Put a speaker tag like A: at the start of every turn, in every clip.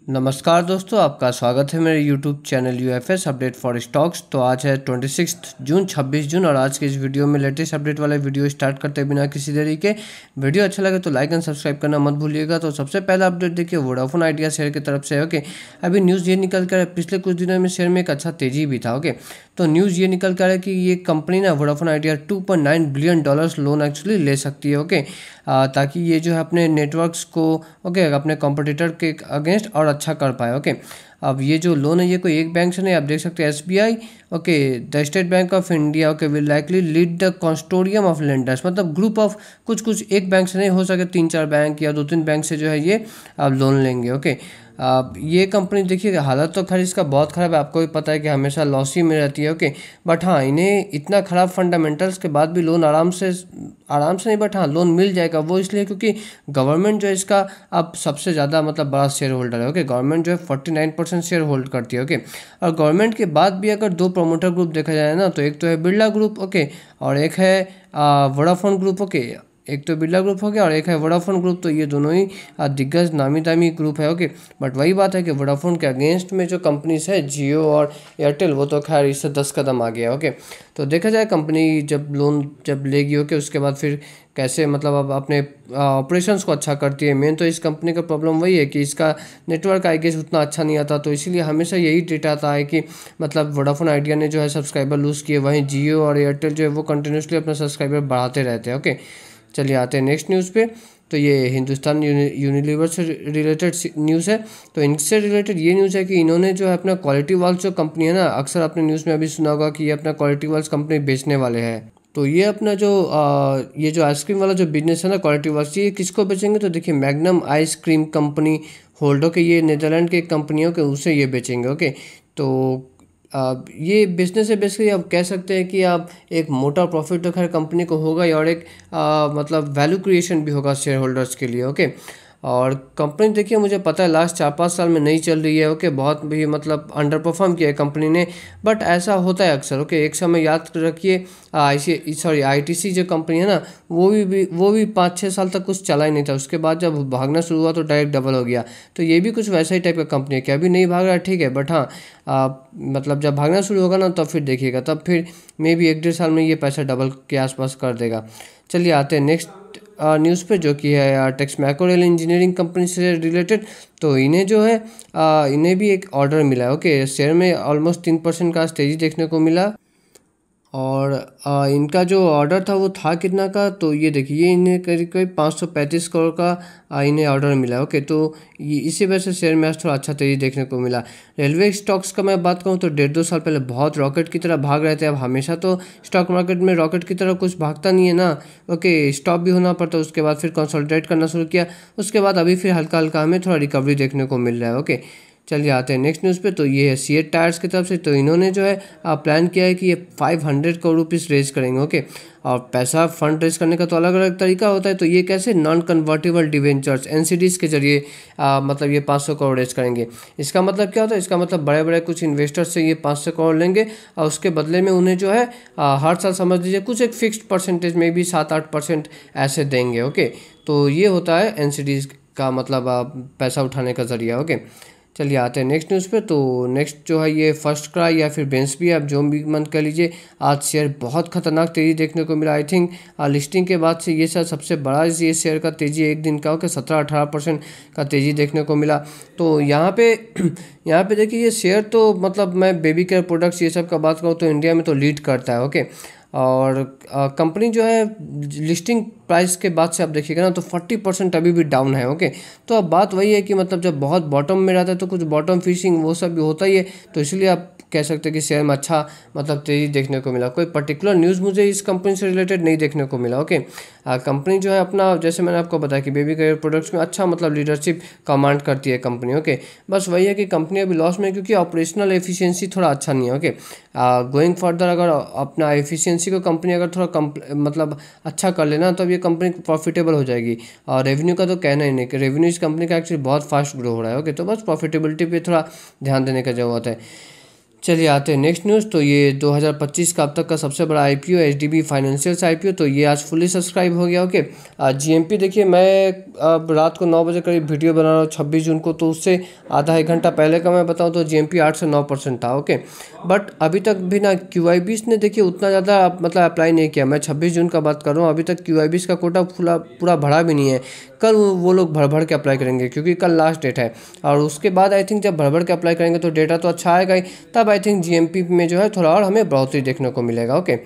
A: नमस्कार दोस्तों, आपका स्वागत है मेरे YouTube channel UFS update for stocks. तो आज है 26 जून 26 जून और आज के इस वीडियो में लेटेस्ट अपडेट वाला वीडियो स्टार्ट करते बिना किसी देरी के। वीडियो अच्छा लगे तो लाइक एंड सब्सक्राइब करना मत भूलिएगा। तो सबसे पहला अपडेट देखिए वोडाफोन आइडिया शेयर की तरफ से। ओके, अभी न्यूज़ ये निकल कर पिछले कुछ दिनों में शेयर में एक अच्छा तेजी भी था। ओके, तो न्यूज़ ये निकल कर है कि ये कंपनी ना Vodafone idea $2.9 billion loan actually ले सकती है। ओके, ताकि ये जो है अपने नेटवर्क्स को अपने कॉम्पिटिटर के अगेंस्ट और अच्छा कर पाए। ओके, अब ये जो लोन है ये कोई एक बैंक से नहीं, आप देख सकते हैं SBI, the state bank of India will likely lead the consortium of lenders, मतलब ग्रुप ऑफ कुछ एक बैंक से नहीं, हो सके 3-4 बैंक या 2-3 बैंक से जो है ये अब लोन लेंगे। ओके, अब ये कंपनी देखिए हालत तो खैर इसका बहुत ख़राब है, आपको भी पता है कि हमेशा लॉस ही में रहती है। ओके, बट हाँ, इन्हें इतना ख़राब फंडामेंटल्स के बाद भी लोन आराम से नहीं, बट हाँ लोन मिल जाएगा। वो इसलिए क्योंकि गवर्नमेंट जो है इसका अब सबसे ज़्यादा मतलब बड़ा शेयर होल्डर है। ओके, गवर्नमेंट जो है 49% शेयर होल्ड करती है। ओके, और गवर्नमेंट के बाद भी अगर दो प्रोमोटर ग्रुप देखा जाए ना, तो एक तो है बिरला ग्रुप, ओके, और एक है वोडाफोन ग्रुप। ओके, एक तो बिरला ग्रुप हो गया और एक है वोडाफोन ग्रुप। तो ये दोनों ही दिग्गज नामी दामी ग्रुप है। ओके, बट वही बात है कि वोडाफोन के अगेंस्ट में जो कंपनीज है जियो और एयरटेल, वो तो खैर इससे 10 कदम आ गया। ओके, तो देखा जाए कंपनी जब लोन लेगी, ओके, उसके बाद फिर कैसे मतलब अब अपने ऑपरेशंस को अच्छा करती है। मेन तो इस कंपनी का प्रॉब्लम वही है कि इसका नेटवर्क आई गेस उतना अच्छा नहीं आता, तो इसीलिए हमेशा यही डेटा आता है कि मतलब वोडाफोन आइडिया ने जो है सब्सक्राइबर लूज़ किए, वहीं जियो और एयरटेल जो है वो कंटिन्यूसली अपना सब्सक्राइबर बढ़ाते रहते हैं। ओके, चलिए आते हैं नेक्स्ट न्यूज़ पे। तो ये हिंदुस्तान यूनिलीवर से रिलेटेड न्यूज़ है। तो इनसे रिलेटेड ये न्यूज़ है कि इन्होंने जो है अपना क्वालिटी वाल्स जो कंपनी है ना, अक्सर आपने न्यूज़ में अभी सुना होगा कि ये अपना क्वालिटी वाल्स कंपनी बेचने वाले हैं। तो ये अपना जो ये जो आइसक्रीम वाला जो बिजनेस है ना क्वालिटी वाल्स, ये किसको बेचेंगे? तो देखिए मैग्नम आइसक्रीम कंपनी होल्डो के, ये नीदरलैंड के एक कंपनियों के, उसे ये बेचेंगे। ओके, तो ये बिजनेस है बेसिकली, आप कह सकते हैं कि आप एक मोटा प्रॉफिट तो खैर कंपनी को होगा ही, और एक मतलब वैल्यू क्रिएशन भी होगा शेयर होल्डर्स के लिए। ओके, और कंपनी देखिए मुझे पता है लास्ट 4-5 साल में नहीं चल रही है। ओके, बहुत भी मतलब अंडर परफॉर्म किया है कंपनी ने, बट ऐसा होता है अक्सर। ओके, एक समय याद रखिए ITC जो कंपनी है ना, वो भी 5-6 साल तक कुछ चला ही नहीं था। उसके बाद जब भागना शुरू हुआ तो डायरेक्ट डबल हो गया। तो ये भी कुछ वैसा ही टाइप का कंपनी है कि अभी नहीं भाग रहा, ठीक है, बट हाँ मतलब जब भागना शुरू होगा ना तब फिर देखिएगा, तब फिर मे बी 1-1.5 साल में ये पैसा डबल के आसपास कर देगा। चलिए आते हैं नेक्स्ट न्यूज़ पे, जो कि है टेक्समैको इंजीनियरिंग कंपनी से रिलेटेड। तो इन्हें जो है इन्हें भी एक ऑर्डर मिला है। ओके, शेयर में ऑलमोस्ट 3% का तेज़ी देखने को मिला, और इनका जो ऑर्डर था वो था कितना का? तो ये देखिए इन्हें करीब करीब 535 करोड़ का इन्हें ऑर्डर मिला। ओके, तो ये इसी वजह से शेयर में आज थोड़ा अच्छा तेज़ी देखने को मिला। रेलवे स्टॉक्स का मैं बात करूँ तो 1.5-2 साल पहले बहुत रॉकेट की तरह भाग रहे थे। अब हमेशा तो स्टॉक मार्केट में रॉकेट की तरह कुछ भागता नहीं है ना। ओके, स्टॉप भी होना पड़ता है, उसके बाद फिर कंसोलिडेट करना शुरू किया, उसके बाद अभी फिर हल्का हल्का हमें थोड़ा रिकवरी देखने को मिल रहा है। ओके, चलिए आते हैं नेक्स्ट न्यूज़ पे। तो ये है सीएट टायर्स की तरफ से। तो इन्होंने जो है प्लान किया है कि ये 500 करोड़ रुपीज़ रेज करेंगे। ओके, और पैसा फंड रेज करने का तो अलग अलग तरीका होता है। तो ये कैसे? नॉन कन्वर्टेबल डिवेंचर्स NCDs के जरिए मतलब ये 500 करोड़ रेज करेंगे। इसका मतलब क्या होता है? इसका मतलब बड़े बड़े कुछ इन्वेस्टर्स से ये 500 करोड़ लेंगे और उसके बदले में उन्हें जो है हर साल समझ लीजिए कुछ एक फिक्स्ड परसेंटेज में भी 7-8% ऐसे देंगे। ओके, तो ये होता है NCDs का मतलब पैसा उठाने का जरिया। ओके, चलिए आते हैं नेक्स्ट न्यूज़ पे। तो नेक्स्ट जो है ये फर्स्ट क्राई या फिर बेंस भी, आप जो भी मन कर लीजिए। आज शेयर बहुत खतरनाक तेज़ी देखने को मिला। आई थिंक लिस्टिंग के बाद से ये शायद सबसे बड़ा ये शेयर का तेज़ी एक दिन का हो कि 17-18% का तेज़ी देखने को मिला। तो यहाँ पे देखिए ये शेयर तो मतलब मैं बेबी केयर प्रोडक्ट्स ये सब का बात करूँ तो इंडिया में तो लीड करता है। ओके, और कंपनी जो है लिस्टिंग प्राइस के बाद से आप देखिएगा ना तो 40% अभी भी डाउन है। ओके, तो अब बात वही है कि मतलब जब बहुत बॉटम में रहता है तो कुछ बॉटम फिशिंग वो सब भी होता ही है। तो इसलिए आप कह सकते हैं कि शेयर में अच्छा मतलब तेज़ी देखने को मिला। कोई पर्टिकुलर न्यूज़ मुझे इस कंपनी से रिलेटेड नहीं देखने को मिला। ओके, कंपनी जो है अपना, जैसे मैंने आपको बताया कि बेबी केयर प्रोडक्ट्स में अच्छा मतलब लीडरशिप कमांड करती है कंपनी। ओके, बस वही है कि कंपनी अभी लॉस में है क्योंकि ऑपरेशनल एफिशिएंसी थोड़ा अच्छा नहीं है। ओके, गोइंग फर्दर अगर अपना एफिशिएंसी को कंपनी अगर थोड़ा मतलब अच्छा कर लेना तो ये कंपनी प्रॉफिटेबल हो जाएगी। और रेवेन्यू का तो कहना ही नहीं कि रेवेन्यू इस कंपनी का एक्चुअली बहुत फास्ट ग्रो हो रहा है। ओके, तो बस प्रॉफिटेबिलिटी पे थोड़ा ध्यान देने का ज़रूरत है। चलिए आते हैं नेक्स्ट न्यूज़। तो ये 2025 का अब तक का सबसे बड़ा आईपीओ एचडीबी फाइनेंशियल्स आईपीओ, तो ये आज फुली सब्सक्राइब हो गया। ओके, जीएमपी देखिए, मैं अब रात को 9 बजे करीब वीडियो बना रहा हूँ 26 जून को, तो उससे आधा एक घंटा पहले का मैं बताऊँ तो जीएमपी 8 से 9% था। ओके, बट अभी तक भी ना क्यूआईबीस ने देखिए उतना ज़्यादा मतलब अप्लाई नहीं किया। मैं 26 जून का बात कर रहा हूँ, अभी तक क्यूआईबीस का कोटा पूरा भरा भी नहीं है। कल वो लोग भर भर के अप्लाई करेंगे क्योंकि कल लास्ट डेट है, और उसके बाद आई थिंक जब भर भर के अप्लाई करेंगे तो डेटा तो अच्छा आएगा ही, तब आई थिंक जीएमपी में जो है थोड़ा और हमें बढ़ोतरी देखने को मिलेगा। ओके,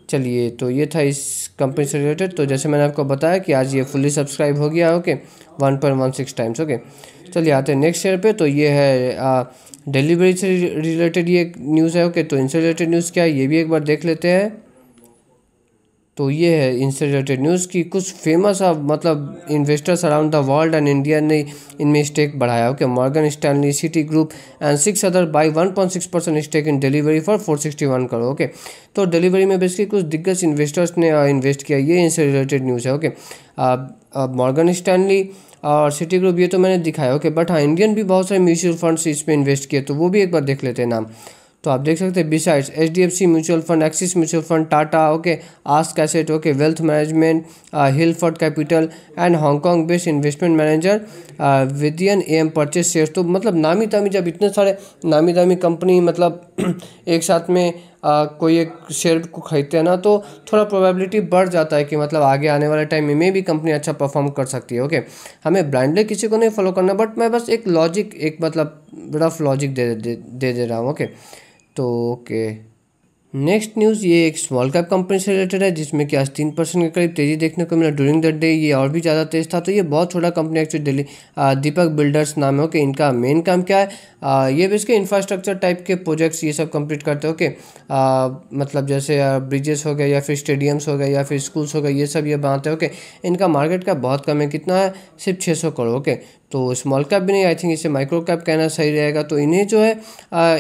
A: चलिए, तो ये था इस कंपनी से रिलेटेड। तो जैसे मैंने आपको बताया कि आज ये फुल्ली सब्सक्राइब हो गया। Okay, 1.16 times. ओके, चलिए आते हैं नेक्स्ट शेयर पे। तो ये है डिलीवरी से रिलेटेड ये न्यूज़ है। ओके, तो इनसे रिलेटेड न्यूज़ क्या है ये भी एक बार देख लेते हैं। तो ये है इनसे रिलेटेड न्यूज़ की कुछ फेमस मतलब investors around the world and India ने इनमें स्टेक बढ़ाया। Okay, Morgan Stanley, Citigroup and 6 other buy 1.6% stake in Delhivery for 461 crore. Okay, तो डिलीवरी में बेसिकली कुछ दिग्गज इन्वेस्टर्स ने इन्वेस्ट किया, ये इनसे रिलेटेड न्यूज़ है। ओके, मॉर्गन स्टैनली और सिटी ग्रुप ये तो मैंने दिखाया। ओके, बट हाँ, इंडियन भी बहुत सारे म्यूचुअल फंड्स इसमें इन्वेस्ट किए, तो वो भी एक बार देख लेते हैं नाम। तो आप देख सकते हैं besides HDFC mutual fund, Axis mutual fund, Tata, okay, ask asset, okay, wealth management, Hilfert capital and Hong Kong based investment manager विदियन एम परचेज शेयर। तो मतलब नामी दामी, जब इतने सारे नामी दामी कंपनी मतलब एक साथ में कोई एक शेयर को खरीदते हैं ना, तो थोड़ा प्रोबेबिलिटी बढ़ जाता है कि मतलब आगे आने वाले टाइम में भी कंपनी अच्छा परफॉर्म कर सकती है। ओके, हमें ब्लाइंडली किसी को नहीं फॉलो करना, बट मैं बस एक लॉजिक, एक मतलब रफ लॉजिक दे रहा हूँ। ओके, तो ओके, नेक्स्ट न्यूज़ ये एक स्मॉल कैप कंपनी से रिलेटेड है, जिसमें कि आज 3% के करीब तेज़ी देखने को मिला ड्यूरिंग द डे। ये और भी ज़्यादा तेज़ था। तो ये बहुत छोटा कंपनी एक्चुअली दिल्ली दीपक बिल्डर्स नाम है। ओके, इनका मेन काम क्या है, ये बेसिकली इंफ्रास्ट्रक्चर टाइप के प्रोजेक्ट्स ये सब कंप्लीट करते हैं। ओके, मतलब जैसे ब्रिजेस हो गए या फिर स्टेडियम्स हो गए या फिर स्कूल्स हो गए, ये सब ये बनाते हैं। ओके, इनका मार्केट कैप बहुत कम है, कितना है, सिर्फ 600 करोड़। ओके, तो स्मॉल कैप भी नहीं, आई थिंक इसे माइक्रो कैप कहना सही रहेगा। तो इन्हें जो है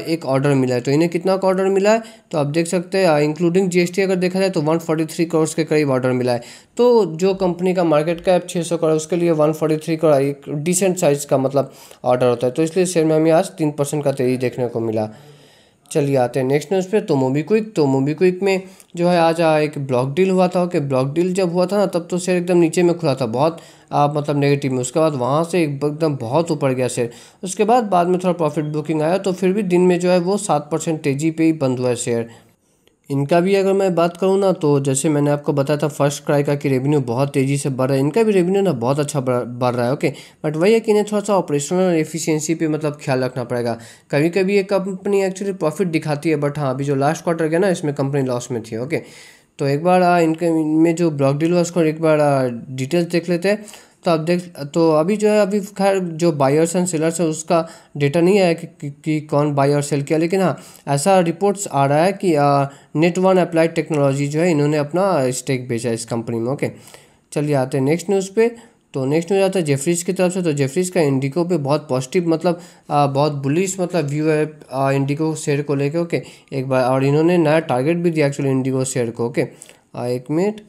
A: एक ऑर्डर मिला है। तो इन्हें कितना का ऑर्डर मिला है, तो आप देख सकते हैं इंक्लूडिंग जीएसटी अगर देखा जाए तो 143 करोड़ के करीब ऑर्डर मिला है। तो जो कंपनी का मार्केट कैप 600 करोड़, उसके लिए 143 करोड़ एक डिसेंट साइज का मतलब ऑर्डर होता है। तो इसलिए शेयर में हमें आज 3% का तेजी देखने को मिला। चलिए आते हैं नेक्स्ट न्यूज़ पे। तो मोबीक्विक, तो मोबीक्विक में जो है आज एक ब्लॉक डील हुआ था। ओके, ब्लॉक डील जब हुआ था ना, तब तो शेयर एकदम नीचे में खुला था, बहुत मतलब नेगेटिव में। उसके बाद वहाँ से एकदम बहुत ऊपर गया शेयर। उसके बाद में थोड़ा प्रॉफिट बुकिंग आया, तो फिर भी दिन में जो है वो 7% तेज़ी पे ही बंद हुआ है शेयर। इनका भी अगर मैं बात करूँ ना, तो जैसे मैंने आपको बताया था फर्स्ट क्राई का कि रेवेन्यू बहुत तेज़ी से बढ़ रहा है, इनका भी रेवेन्यू ना बहुत अच्छा बढ़ रहा है। ओके, बट वही है कि इन्हें थोड़ा सा ऑपरेशनल एफिशिएंसी पे मतलब ख्याल रखना पड़ेगा। कभी कभी ये कंपनी एक्चुअली प्रॉफिट दिखाती है, बट हाँ, अभी जो लास्ट क्वार्टर गया ना, इसमें कंपनी लॉस में थी। ओके, तो एक बार इनके में जो ब्लॉक डील हुआ उसको एक बार डिटेल्स देख लेते हैं। तो अभी जो है, अभी खैर जो बायर्स एंड सेलर्स है उसका डेटा नहीं आया कि कौन बाय और सेल किया, लेकिन हाँ, ऐसा रिपोर्ट्स आ रहा है कि नेट वन अप्लाइड टेक्नोलॉजी जो है, इन्होंने अपना स्टेक बेचा इस कंपनी में। ओके, चलिए आते हैं नेक्स्ट न्यूज़ पे। तो नेक्स्ट न्यूज़ आता है जेफरीज की तरफ से। तो जेफरीज का इंडिगो पे बहुत पॉजिटिव मतलब बहुत बुलिश मतलब व्यू है इंडिगो शेयर को लेके। ओके, एक बार, और इन्होंने नया टारगेट भी दिया एक्चुअली इंडिगो शेयर को। ओके, एक मिनट।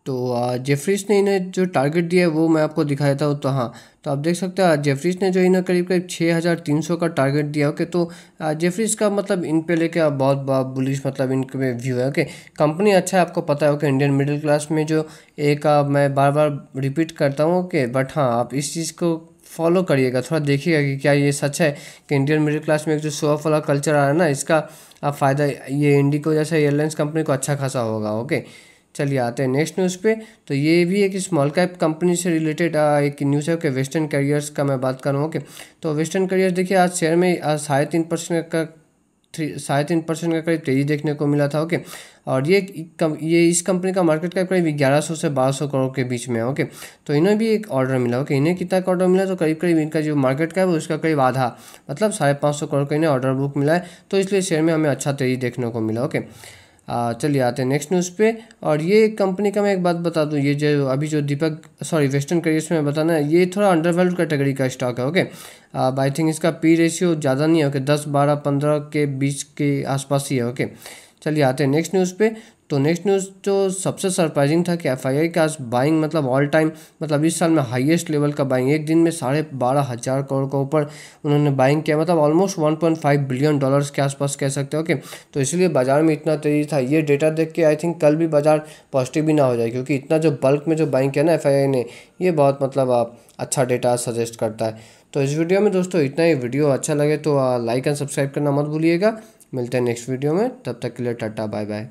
A: तो जेफरीज ने इन्हें जो टारगेट दिया है वो मैं आपको दिखा देता हूँ। तो हाँ, तो आप देख सकते हैं जेफरीज ने जो इन्हें करीब करीब 6300 का टारगेट दिया। ओके, तो जेफरीज का मतलब इन पे लेके बहुत बहुत बुलिश मतलब इनके व्यू है। ओके, कंपनी अच्छा है, आपको पता है। ओके, इंडियन मिडिल क्लास में जो एक मैं बार बार रिपीट करता हूँ। ओके, बट हाँ, आप इस चीज़ को फॉलो करिएगा, थोड़ा देखिएगा कि क्या ये सच है कि इंडियन मिडिल क्लास में एक जो शो ऑफ वाला कल्चर आ रहा है ना, इसका फ़ायदा ये इंडिगो जैसा एयरलाइंस कंपनी को अच्छा खासा होगा। ओके, चलिए आते हैं नेक्स्ट न्यूज़ पे। तो ये भी एक स्मॉल कैप कंपनी से रिलेटेड एक न्यूज़ है कि वेस्टर्न कैरियर्स का मैं बात करूँ। ओके, तो वेस्टर्न कैरियर्स देखिए आज शेयर में 3.5% का करीब तेजी देखने को मिला था। ओके, और ये इस कंपनी का मार्केट कैप करीब 1100 से 1200 करोड़ के बीच में है। ओके, तो इन्हें भी एक ऑर्डर मिला। ओके, इन्हें कितना का ऑर्डर मिला, तो करीब करीब इनका जो मार्केट कैप है उसका करीब आधा मतलब 550 करोड़ का इन्हें ऑर्डर बुक मिला है। तो इसलिए शेयर में हमें अच्छा तेजी देखने को मिला। ओके, चलिए आते हैं नेक्स्ट न्यूज़ पे। और ये कंपनी का मैं एक बात बता दूं, ये जो अभी जो वेस्टर्न कैरियर्स में बताना है, ये थोड़ा अंडरवैल्यूड कैटेगरी का स्टॉक है। ओके, आई थिंक इसका पी रेशियो ज़्यादा नहीं है। ओके, 10, 12, 15 के बीच के आसपास ही है। ओके, चलिए आते हैं नेक्स्ट न्यूज़ पे। तो नेक्स्ट न्यूज़ जो सबसे सरप्राइजिंग था कि एफआईआई का बाइंग मतलब ऑल टाइम मतलब इस साल में हाईएस्ट लेवल का बाइंग, एक दिन में 12,500 करोड़ का ऊपर उन्होंने बाइंग किया, मतलब ऑलमोस्ट 1.5 बिलियन डॉलर्स के आसपास कह सकते हो। ओके, तो इसलिए बाजार में इतना तेजी था। ये डेटा देख के आई थिंक कल भी बाजार पॉजिटिव भी ना हो जाए, क्योंकि इतना जो बल्क में जो बाइंग किया ना एफआईआई ने, ये बहुत मतलब अच्छा डेटा सजेस्ट करता है। तो इस वीडियो में दोस्तों इतना ही। वीडियो अच्छा लगे तो लाइक एंड सब्सक्राइब करना मत भूलिएगा। मिलते हैं नेक्स्ट वीडियो में, तब तक के लिए टाटा बाय बाय।